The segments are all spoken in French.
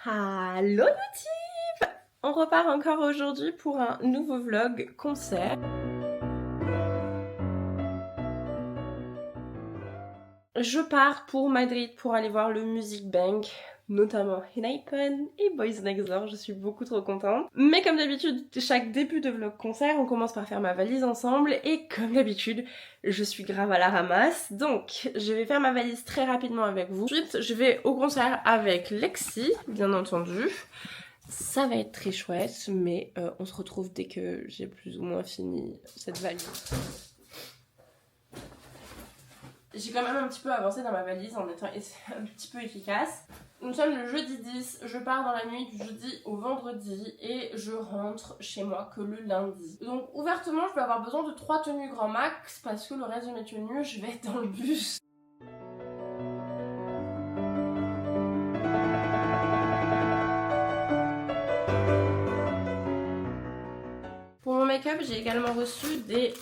Hallo Noutif! On repart encore aujourd'hui pour un nouveau vlog concert. Je pars pour Madrid pour aller voir le Music Bank, notamment Enhypen et Boys Next Door, je suis beaucoup trop contente. Mais comme d'habitude, chaque début de vlog concert, on commence par faire ma valise ensemble et comme d'habitude, je suis grave à la ramasse. Donc, je vais faire ma valise très rapidement avec vous. Ensuite, je vais au concert avec Lexi, bien entendu. Ça va être très chouette, mais on se retrouve dès que j'ai plus ou moins fini cette valise. J'ai quand même un petit peu avancé dans ma valise en étant un petit peu efficace. Nous sommes le jeudi 10, je pars dans la nuit du jeudi au vendredi et je rentre chez moi que le lundi. Donc ouvertement, je vais avoir besoin de 3 tenues grand max parce que le reste de mes tenues, je vais être dans le bus. Pour mon make-up, j'ai également reçu des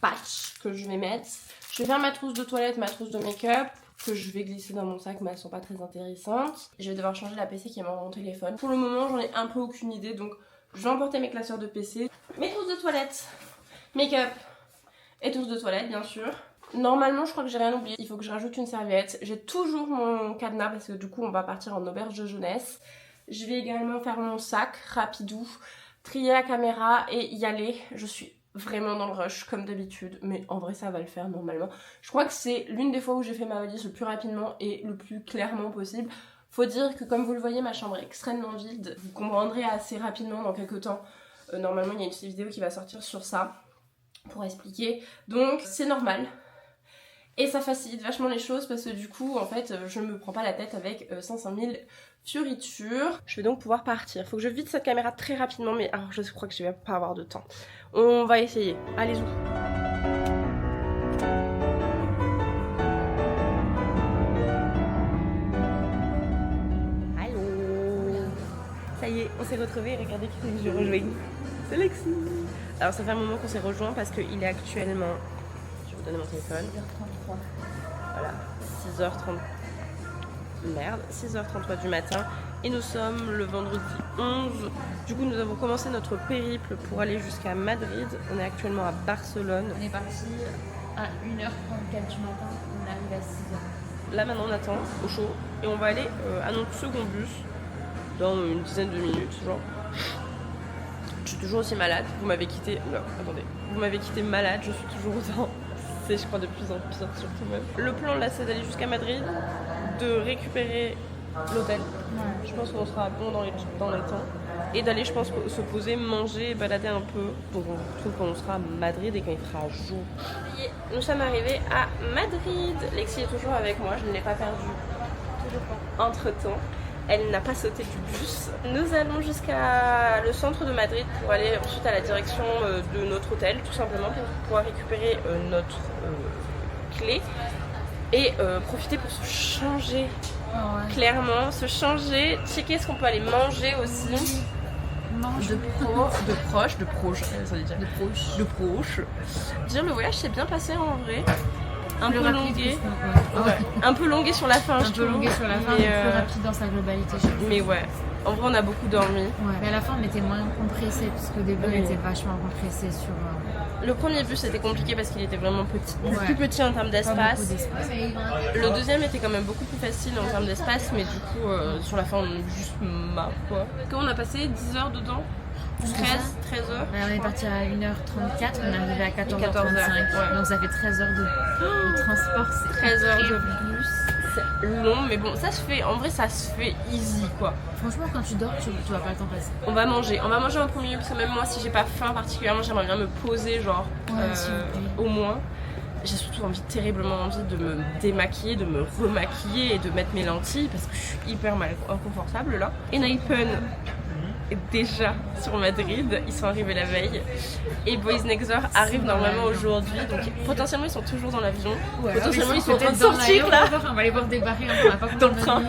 patchs que je vais mettre. Je vais faire ma trousse de toilette, ma trousse de make-up, que je vais glisser dans mon sac mais elles sont pas très intéressantes. Je vais devoir changer la PC qui est dans mon téléphone. Pour le moment, j'en ai un peu aucune idée, donc je vais emporter mes classeurs de PC. Mes trousses de toilette, make-up et trousse de toilette bien sûr. Normalement, je crois que j'ai rien oublié. Il faut que je rajoute une serviette. J'ai toujours mon cadenas parce que du coup, on va partir en auberge de jeunesse. Je vais également faire mon sac rapidou, trier la caméra et y aller. Je suis vraiment dans le rush comme d'habitude, mais en vrai ça va le faire normalement. Je crois que c'est l'une des fois où j'ai fait ma valise le plus rapidement et le plus clairement possible. Faut dire que comme vous le voyez, ma chambre est extrêmement vide. Vous comprendrez assez rapidement dans quelques temps. Normalement il y a une petite vidéo qui va sortir sur ça pour expliquer. Donc c'est normal. Et ça facilite vachement les choses parce que du coup en fait je me prends pas la tête avec 500 000 fioritures. Je vais donc pouvoir partir. Faut que je vide cette caméra très rapidement mais alors je crois que je vais pas avoir de temps. On va essayer. Allez-y. Allô. Ça y est, on s'est retrouvés. Regardez qui c'est que je rejoins. C'est Lexi. Alors ça fait un moment qu'on s'est rejoint parce qu'il est actuellement... Je vais vous donner mon téléphone. 6h33. Voilà. 6h30. Merde. 6h33 du matin. Et nous sommes le vendredi 11. Du coup, nous avons commencé notre périple pour aller jusqu'à Madrid. On est actuellement à Barcelone. On est parti à 1h34 du matin, on arrive à 6h. Là, maintenant, on attend au chaud. Et on va aller à notre second bus dans une dizaine de minutes, genre. Je suis toujours aussi malade. Vous m'avez quitté... Non, attendez. Vous m'avez quitté malade. Je suis toujours autant. C'est, je crois, de plus en pire, surtout même. Le plan, là, c'est d'aller jusqu'à Madrid, de récupérer l'hôtel. Ouais. Je pense qu'on sera bon dans les temps. Et d'aller, je pense, se poser, manger, balader un peu. Donc on trouve qu'on sera à Madrid et quand il fera jour. Nous sommes arrivés à Madrid. Lexi est toujours avec moi, je ne l'ai pas perdue. Toujours pas. Entre temps, elle n'a pas sauté du bus. Nous allons jusqu'à le centre de Madrid pour aller ensuite à la direction de notre hôtel, tout simplement pour pouvoir récupérer notre clé et profiter pour se changer. Oh ouais. Clairement, se changer, checker ce qu'on peut aller manger aussi. De proche. Dire le voyage s'est bien passé en vrai. Un peu longué. Ouais. Un peu longué sur la fin, je trouve. Un peu longué sur la fin, mais plus rapide dans sa globalité. Mais ouais, en vrai on a beaucoup dormi. Ouais, mais à la fin on était moins compressé parce qu'au début on était vachement compressé sur... Le premier bus était compliqué parce qu'il était vraiment petit, plus petit en termes d'espace. Le deuxième était quand même beaucoup plus facile en termes d'espace, mais du coup sur la fin on est juste marre quoi. Quand on a passé 10 heures dedans, 13 heures. On est parti à 1h34, on est arrivé à 14h35. Ouais. Donc ça fait 13 heures de transport. C'est 13 heures de bus. C'est long, mais bon, ça se fait, en vrai ça se fait easy quoi. Franchement, quand tu dors, tu vois pas le temps passer. On va manger en premier lieu parce que même moi, si j'ai pas faim particulièrement, j'aimerais bien me poser, genre au moins. J'ai surtout terriblement envie de me démaquiller, de me remaquiller et de mettre mes lentilles parce que je suis hyper inconfortable là. Enhypen est déjà sur Madrid, ils sont arrivés la veille et Boys Next Door arrive normalement aujourd'hui, donc potentiellement ils sont toujours dans l'avion, potentiellement ils sont en train de sortir là. On va les voir débarrer, on va pas dans le train.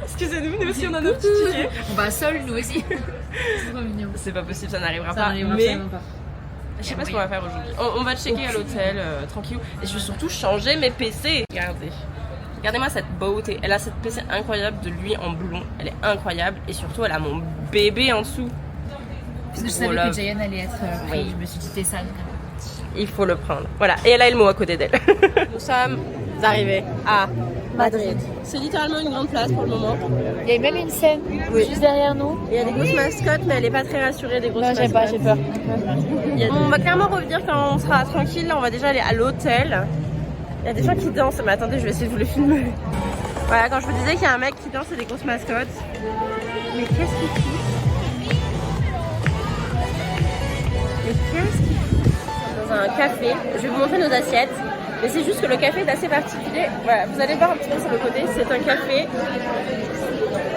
Excusez-nous, nous aussi on a nos petits tickets. On va seul nous aussi. C'est trop mignon. C'est pas possible, ça n'arrivera pas, mais je sais pas ce qu'on va faire aujourd'hui. On va checker à l'hôtel tranquille et je vais surtout changer mes PC. Regardez, Regardez-moi cette beauté. Elle a cette PC incroyable de lui en blond. Elle est incroyable. Et surtout, elle a mon bébé en dessous. Parce que je savais que Jayon allait être pris. Je me suis dit, t'es ça. Il faut le prendre. Voilà. Et elle a Elmo à côté d'elle. Nous sommes arrivés à Madrid. C'est littéralement une grande place pour le moment. Il y a même une scène juste derrière nous. Il y a des grosses mascottes, mais elle n'est pas très rassurée des grosses mascottes. Non, j'ai peur. On va clairement revenir quand on sera tranquille. Là, on va déjà aller à l'hôtel. Il y a des gens qui dansent. Mais attendez, je vais essayer de vous le filmer. Voilà, quand je vous disais qu'il y a un mec qui danse et des grosses mascottes. Mais qu'est-ce qu'il fout? Mais qu'est-ce qu'il fout? Dans un café. Je vais vous montrer nos assiettes. Mais c'est juste que le café est assez particulier. Voilà, vous allez voir un petit peu sur le côté. C'est un café.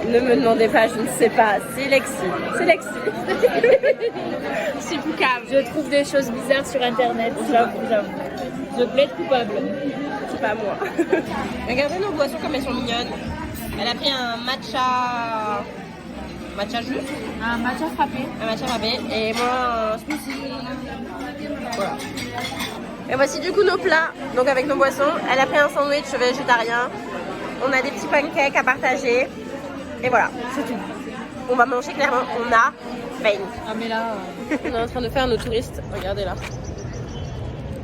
Ne me demandez pas, je ne sais pas. C'est Lexi. C'est Lexi. C'est Poucave. Je trouve des choses bizarres sur internet. J'avoue. Je plaide coupable. C'est pas moi. Regardez nos boissons comme elles sont mignonnes. Elle a pris un matcha. Matcha jus. Un matcha frappé. Un matcha frappé. Et moi un smoothie. Voilà. Et voici du coup nos plats. Donc avec nos boissons. Elle a pris un sandwich végétarien. On a des petits pancakes à partager. Et voilà, c'est tout. On va manger clairement. On a faim. Ah mais là... On est en train de faire nos touristes. Regardez là.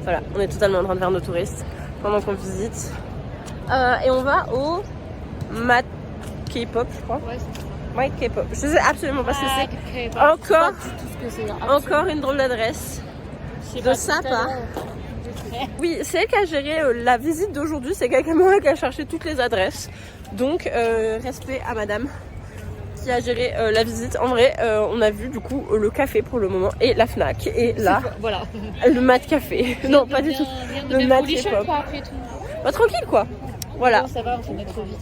Voilà, on est totalement en train de faire nos touristes pendant qu'on visite. Et on va au Mat K-pop, je crois. Ouais, c'est ça. Ouais, K-pop. Je sais absolument pas ce que c'est. Encore une drôle d'adresse. De sympa. Oui, c'est elle qui a géré la visite d'aujourd'hui. C'est quelqu'un qui a cherché toutes les adresses. Donc, respect à madame qui a géré la visite. En vrai, on a vu du coup le café pour le moment et la Fnac. Et là, voilà. Le Mat Café. Non, pas du tout. Le Mat K-pop. Bah, tranquille quoi. Voilà. Non, ça va, on s'en met trop vite.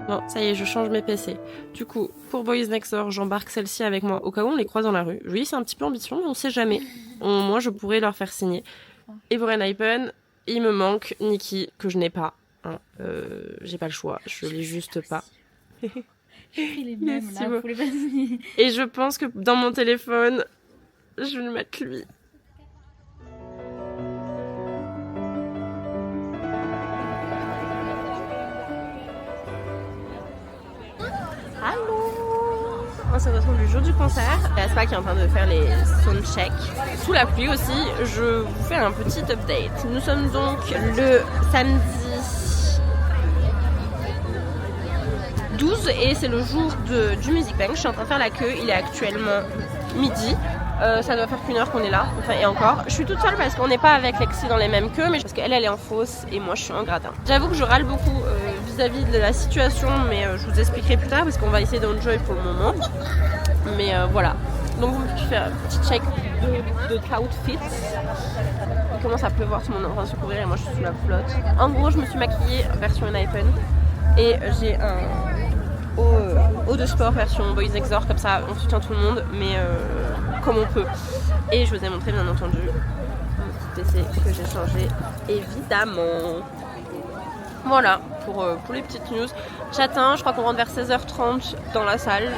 Bon, ça y est, je change mes PC. Du coup, pour Boys Next Door, j'embarque celle-ci avec moi au cas où on les croise dans la rue. Oui, c'est un petit peu ambition, mais on sait jamais. Moi, je pourrais leur faire signer. Et pour Enhypen, il me manque Nikki, que je n'ai pas. Hein. J'ai pas le choix, je l'ai juste pas. J'ai pris les mêmes Merci là, pour les vas-y. Et je pense que dans mon téléphone, je vais le mettre lui. Allô! On se retrouve le jour du concert. C'est Aspa qui est en train de faire les soundchecks. Sous la pluie aussi, je vous fais un petit update. Nous sommes donc le samedi 12 et c'est le jour du Music Bank. Je suis en train de faire la queue, il est actuellement midi. Ça doit faire qu'une heure qu'on est là, enfin et encore. Je suis toute seule parce qu'on n'est pas avec Lexi dans les mêmes queues, mais parce qu'elle est en fausse et moi je suis en gratin. J'avoue que je râle beaucoup vis-à-vis de la situation, mais je vous expliquerai plus tard parce qu'on va essayer d'enjoy pour le moment. Mais voilà. Donc vous pouvez faire un petit check de outfit. Il commence à pleuvoir, tout le monde est en train de se couvrir et moi je suis sous la flotte. En gros, je me suis maquillée version Enhypen et j'ai un haut de sport version Boys Next Door, comme ça on soutient tout le monde, mais comme on peut. Et je vous ai montré bien entendu mon petit PC que j'ai changé, évidemment. Voilà pour les petites news. J'attends, je crois qu'on rentre vers 16h30 dans la salle.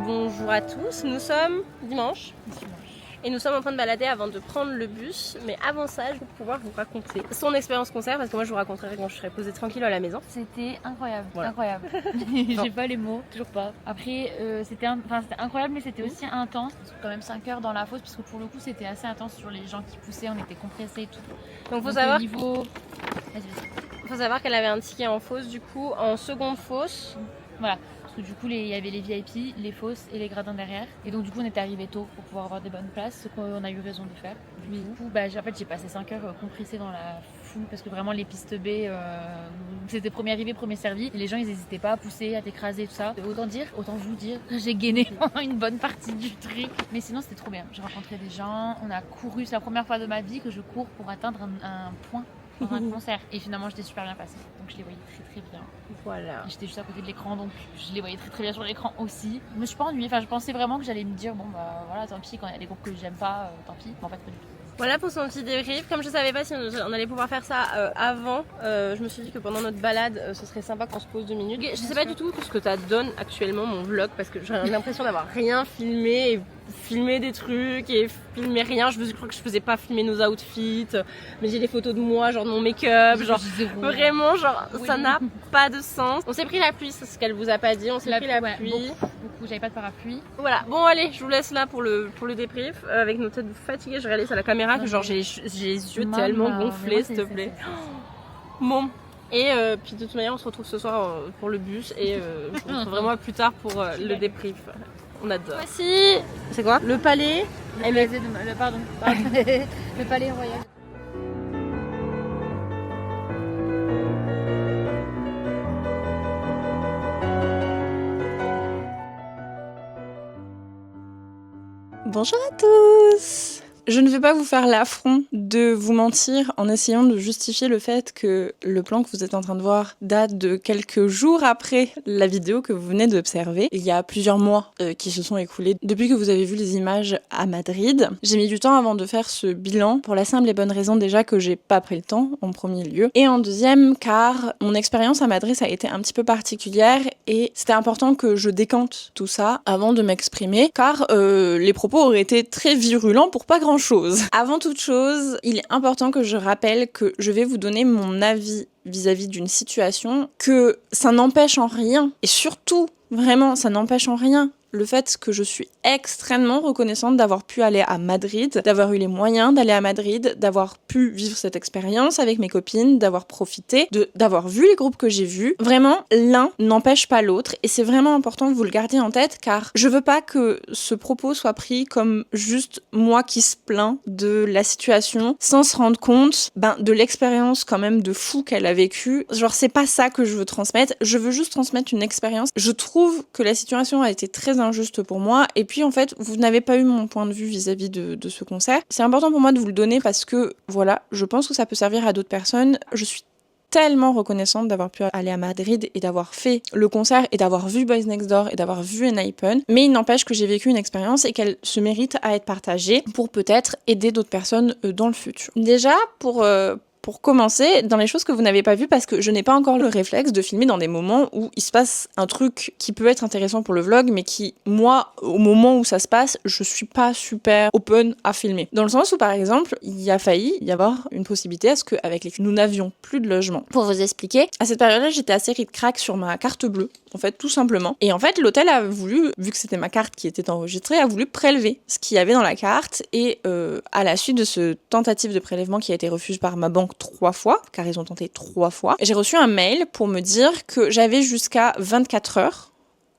Bonjour à tous, nous sommes dimanche. Et nous sommes en train de balader avant de prendre le bus. Mais avant ça, je vais pouvoir vous raconter son expérience concert parce que moi je vous raconterai quand je serai posée tranquille à la maison. C'était incroyable, Voilà. incroyable. J'ai pas les mots, toujours pas. Après, c'était incroyable, mais c'était aussi intense. Quand même 5 heures dans la fosse, parce que pour le coup, c'était assez intense sur les gens qui poussaient, on était compressés et tout. Donc Au faut niveau... savoir qu'elle avait un ticket en fosse du coup, en seconde fosse. Voilà. Parce que du coup, il y avait les VIP, les fosses et les gradins derrière. Et donc, du coup, on était arrivé tôt pour pouvoir avoir des bonnes places, ce qu'on a eu raison de faire. Du coup, j'ai passé 5 heures compressée dans la foule parce que vraiment, les pistes B, c'était premier arrivé, premier servi. Et les gens, ils n'hésitaient pas à pousser, à t'écraser, tout ça. Autant vous dire que j'ai gainé pendant une bonne partie du truc. Mais sinon, c'était trop bien. J'ai rencontré des gens, on a couru. C'est la première fois de ma vie que je cours pour atteindre un point dans un concert. Et finalement, j'étais super bien passée. Donc, je les voyais très très bien. Voilà. J'étais juste à côté de l'écran, donc je les voyais très très bien sur l'écran aussi. Je me suis pas ennuyée, je pensais vraiment que j'allais me dire bon bah voilà, tant pis, quand il y a des groupes que j'aime pas, tant pis. Mais en fait, pas du tout. Voilà pour son petit débrief. Comme je savais pas si on allait pouvoir faire ça avant, je me suis dit que pendant notre balade, ce serait sympa qu'on se pose 2 minutes. Je sais pas du tout ce que ça donne actuellement mon vlog parce que j'ai l'impression d'avoir rien filmé et filmer des trucs et filmer rien. Je crois que je faisais pas filmer nos outfits, mais j'ai des photos de moi, genre de mon make-up, genre vraiment, genre oui. Ça n'a pas de sens. On s'est pris la pluie, c'est ce qu'elle vous a pas dit. On s'est pris la pluie. Beaucoup, j'avais pas de parapluie. Voilà. Bon allez, je vous laisse là pour le débrief avec nos têtes fatiguées. Je réalise à la caméra que genre j'ai les yeux tellement gonflés, s'il te plaît. Bon. Et puis de toute manière, on se retrouve ce soir pour le bus et je vous retrouve vraiment plus tard pour le débrief. On adore. Voici, c'est quoi? Le palais. Le palais royal. Bonjour à tous! Je ne vais pas vous faire l'affront de vous mentir en essayant de justifier le fait que le plan que vous êtes en train de voir date de quelques jours après la vidéo que vous venez d'observer. Il y a plusieurs mois qui se sont écoulés depuis que vous avez vu les images à Madrid. J'ai mis du temps avant de faire ce bilan pour la simple et bonne raison déjà que j'ai pas pris le temps en premier lieu. Et en deuxième car mon expérience à Madrid ça a été un petit peu particulière et c'était important que je décante tout ça avant de m'exprimer car les propos auraient été très virulents pour pas grand chose. Avant toute chose, il est important que je rappelle que je vais vous donner mon avis vis-à-vis d'une situation, que ça n'empêche en rien, et surtout, vraiment, ça n'empêche en rien le fait que je suis extrêmement reconnaissante d'avoir pu aller à Madrid, d'avoir eu les moyens d'aller à Madrid, d'avoir pu vivre cette expérience avec mes copines, d'avoir profité, d'avoir vu les groupes que j'ai vus. Vraiment, l'un n'empêche pas l'autre et c'est vraiment important que vous le gardiez en tête car je veux pas que ce propos soit pris comme juste moi qui se plains de la situation sans se rendre compte de l'expérience quand même de fou qu'elle a vécue. Genre, c'est pas ça que je veux transmettre, je veux juste transmettre une expérience. Je trouve que la situation a été très injuste pour moi et puis en fait vous n'avez pas eu mon point de vue vis-à-vis de ce concert. C'est important pour moi de vous le donner parce que voilà, je pense que ça peut servir à d'autres personnes. Je suis tellement reconnaissante d'avoir pu aller à Madrid et d'avoir fait le concert et d'avoir vu Boys Next Door et d'avoir vu Enhypen, mais il n'empêche que j'ai vécu une expérience et qu'elle se mérite à être partagée pour peut-être aider d'autres personnes dans le futur. Déjà pour commencer, dans les choses que vous n'avez pas vues, parce que je n'ai pas encore le réflexe de filmer dans des moments où il se passe un truc qui peut être intéressant pour le vlog, mais qui, moi, au moment où ça se passe, je suis pas super open à filmer. Dans le sens où, par exemple, il a failli y avoir une possibilité à ce qu'avec les nous n'avions plus de logement. Pour vous expliquer, à cette période-là, j'étais assez ric-crac sur ma carte bleue, en fait, tout simplement. Et en fait, l'hôtel a voulu, vu que c'était ma carte qui était enregistrée, a voulu prélever ce qu'il y avait dans la carte, et à la suite de ce tentative de prélèvement qui a été refusé par ma banque 3 fois, car ils ont tenté 3 fois. J'ai reçu un mail pour me dire que j'avais jusqu'à 24 heures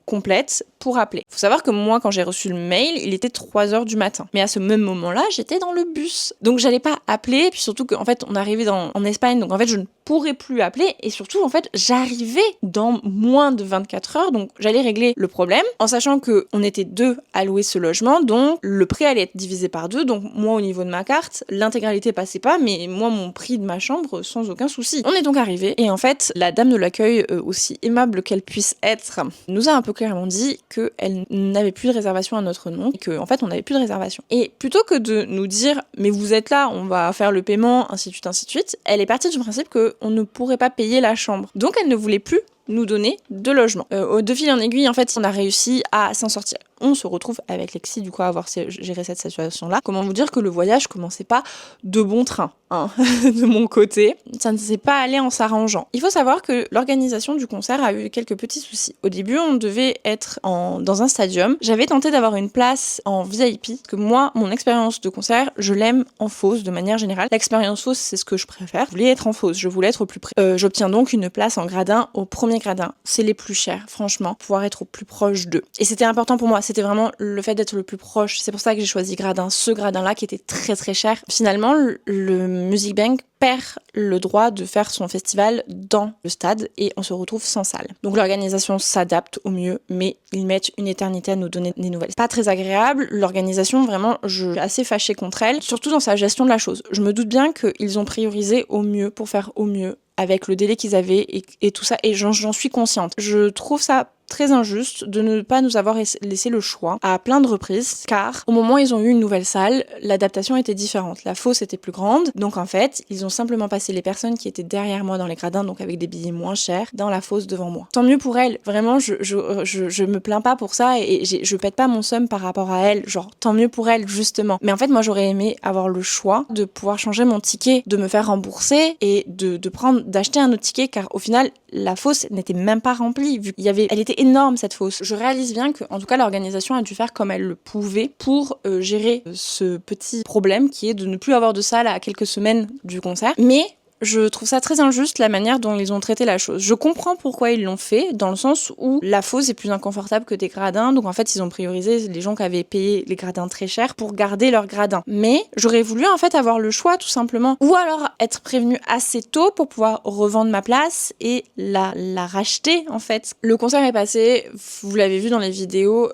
complètes pour appeler. Faut savoir que moi, quand j'ai reçu le mail, il était 3h du matin. Mais à ce même moment-là, j'étais dans le bus. Donc j'allais pas appeler, puis surtout qu'en fait, on arrivait en Espagne, donc en fait, je ne pourrais plus appeler, et surtout, en fait, j'arrivais dans moins de 24 heures, donc j'allais régler le problème, en sachant que on était 2 à louer ce logement, donc le prix allait être divisé par 2, donc moi, au niveau de ma carte, l'intégralité passait pas, mais moi, mon prix de ma chambre, sans aucun souci. On est donc arrivé, et en fait, la dame de l'accueil, aussi aimable qu'elle puisse être, nous a un peu clairement dit qu'elle n'avait plus de réservation à notre nom, et qu'en fait, on n'avait plus de réservation. Et plutôt que de nous dire, mais vous êtes là, on va faire le paiement, ainsi de suite, elle est partie du principe que on ne pourrait pas payer la chambre. Donc elle ne voulait plus nous donner de logement. De fil en aiguille, en fait, on a réussi à s'en sortir. on se retrouve avec Lexi du coup à avoir géré cette situation-là. Comment vous dire que le voyage commençait pas de bon train, hein, de mon côté. Ça ne s'est pas allé en s'arrangeant. Il faut savoir que l'organisation du concert a eu quelques petits soucis. Au début, on devait être dans un stadium. J'avais tenté d'avoir une place en VIP, parce que moi, mon expérience de concert, je l'aime en fosse de manière générale. L'expérience fosse, c'est ce que je préfère. Je voulais être en fosse, je voulais être au plus près. J'obtiens donc une place en gradin, au premier gradin. C'est les plus chers, franchement, pouvoir être au plus proche d'eux. Et c'était important pour moi, c'était vraiment le fait d'être le plus proche. C'est pour ça que j'ai choisi gradin, ce gradin-là qui était très très cher. Finalement, le Music Bank perd le droit de faire son festival dans le stade et on se retrouve sans salle. Donc l'organisation s'adapte au mieux, mais ils mettent une éternité à nous donner des nouvelles. C'est pas très agréable, l'organisation vraiment, je suis assez fâchée contre elle, surtout dans sa gestion de la chose. Je me doute bien qu'ils ont priorisé au mieux pour faire au mieux avec le délai qu'ils avaient et tout ça, et j'en suis consciente. Je trouve ça très injuste de ne pas nous avoir laissé le choix à plein de reprises, car au moment où ils ont eu une nouvelle salle, l'adaptation était différente. La fosse était plus grande, donc en fait, ils ont simplement passé les personnes qui étaient derrière moi dans les gradins, donc avec des billets moins chers, dans la fosse devant moi. Tant mieux pour elle, vraiment, je me plains pas pour ça et je pète pas mon seum par rapport à elle, genre tant mieux pour elle justement. Mais en fait, moi j'aurais aimé avoir le choix de pouvoir changer mon ticket, de me faire rembourser et d'acheter un autre ticket, car au final, la fosse n'était même pas remplie, vu qu'il y avait, elle était énorme cette fosse. Je réalise bien que, en tout cas, l'organisation a dû faire comme elle le pouvait pour gérer ce petit problème qui est de ne plus avoir de salle à quelques semaines du concert. Mais je trouve ça très injuste la manière dont ils ont traité la chose. Je comprends pourquoi ils l'ont fait, dans le sens où la fosse est plus inconfortable que des gradins, donc en fait ils ont priorisé les gens qui avaient payé les gradins très chers pour garder leurs gradins. Mais j'aurais voulu en fait avoir le choix tout simplement, ou alors être prévenue assez tôt pour pouvoir revendre ma place et la racheter en fait. Le concert est passé, vous l'avez vu dans les vidéos,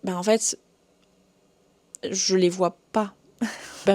en fait je les vois pas.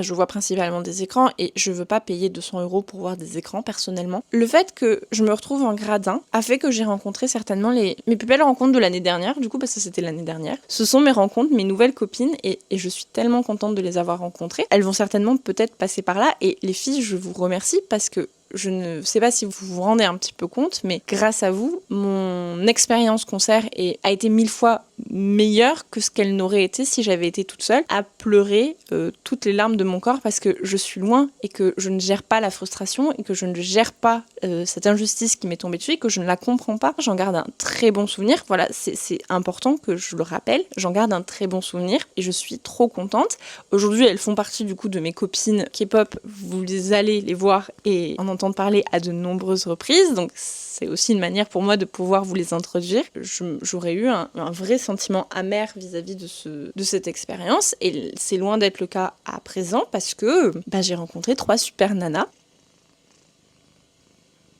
Je vois principalement des écrans et je veux pas payer 200 € pour voir des écrans personnellement. Le fait que je me retrouve en gradin a fait que j'ai rencontré certainement mes plus belles rencontres de l'année dernière, du coup parce que c'était l'année dernière. Ce sont mes rencontres, mes nouvelles copines et je suis tellement contente de les avoir rencontrées. Elles vont certainement peut-être passer par là et les filles, je vous remercie parce que je ne sais pas si vous vous rendez un petit peu compte, mais grâce à vous, mon expérience concert a été 1000 fois meilleure que ce qu'elle n'aurait été si j'avais été toute seule à pleurer toutes les larmes de mon corps parce que je suis loin et que je ne gère pas la frustration et que je ne gère pas cette injustice qui m'est tombée dessus et que je ne la comprends pas. J'en garde un très bon souvenir. Voilà, c'est important que je le rappelle. J'en garde un très bon souvenir et je suis trop contente. Aujourd'hui, elles font partie du coup de mes copines K-pop. Vous allez les voir et en entendre parler à de nombreuses reprises. Donc c'est aussi une manière pour moi de pouvoir vous les introduire. J'aurais eu un vrai sentiment amer vis-à-vis de cette expérience et c'est loin d'être le cas à présent parce que j'ai rencontré 3 super nanas.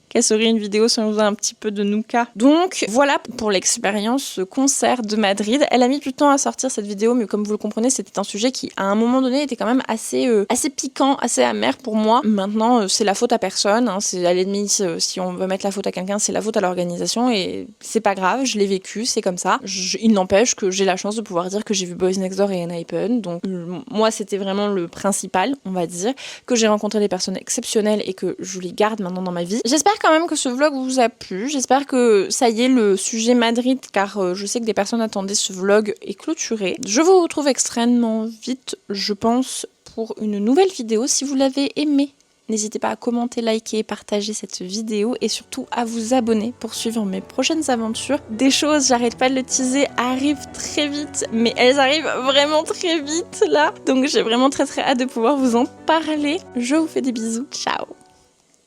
Quelle serait une vidéo si on faisait un petit peu de Nouka. Donc voilà pour l'expérience concert de Madrid. Elle a mis du temps à sortir cette vidéo, mais comme vous le comprenez, c'était un sujet qui à un moment donné était quand même assez piquant, assez amer pour moi. Maintenant, c'est la faute à personne, hein. C'est à l'ennemi, si on veut mettre la faute à quelqu'un, c'est la faute à l'organisation et c'est pas grave, je l'ai vécu, c'est comme ça. Il n'empêche que j'ai la chance de pouvoir dire que j'ai vu Boys Next Door et Enhypen, donc moi c'était vraiment le principal, on va dire, que j'ai rencontré des personnes exceptionnelles et que je les garde maintenant dans ma vie. J'espère quand même que ce vlog vous a plu, j'espère que ça y est, le sujet Madrid, car je sais que des personnes attendaient ce vlog, est clôturé. Je vous retrouve extrêmement vite, je pense, pour une nouvelle vidéo. Si vous l'avez aimé, n'hésitez pas à commenter, liker, partager cette vidéo et surtout à vous abonner pour suivre mes prochaines aventures. Des choses, j'arrête pas de le teaser, arrivent très vite, mais elles arrivent vraiment très vite là. Donc j'ai vraiment très hâte de pouvoir vous en parler. Je vous fais des bisous, ciao!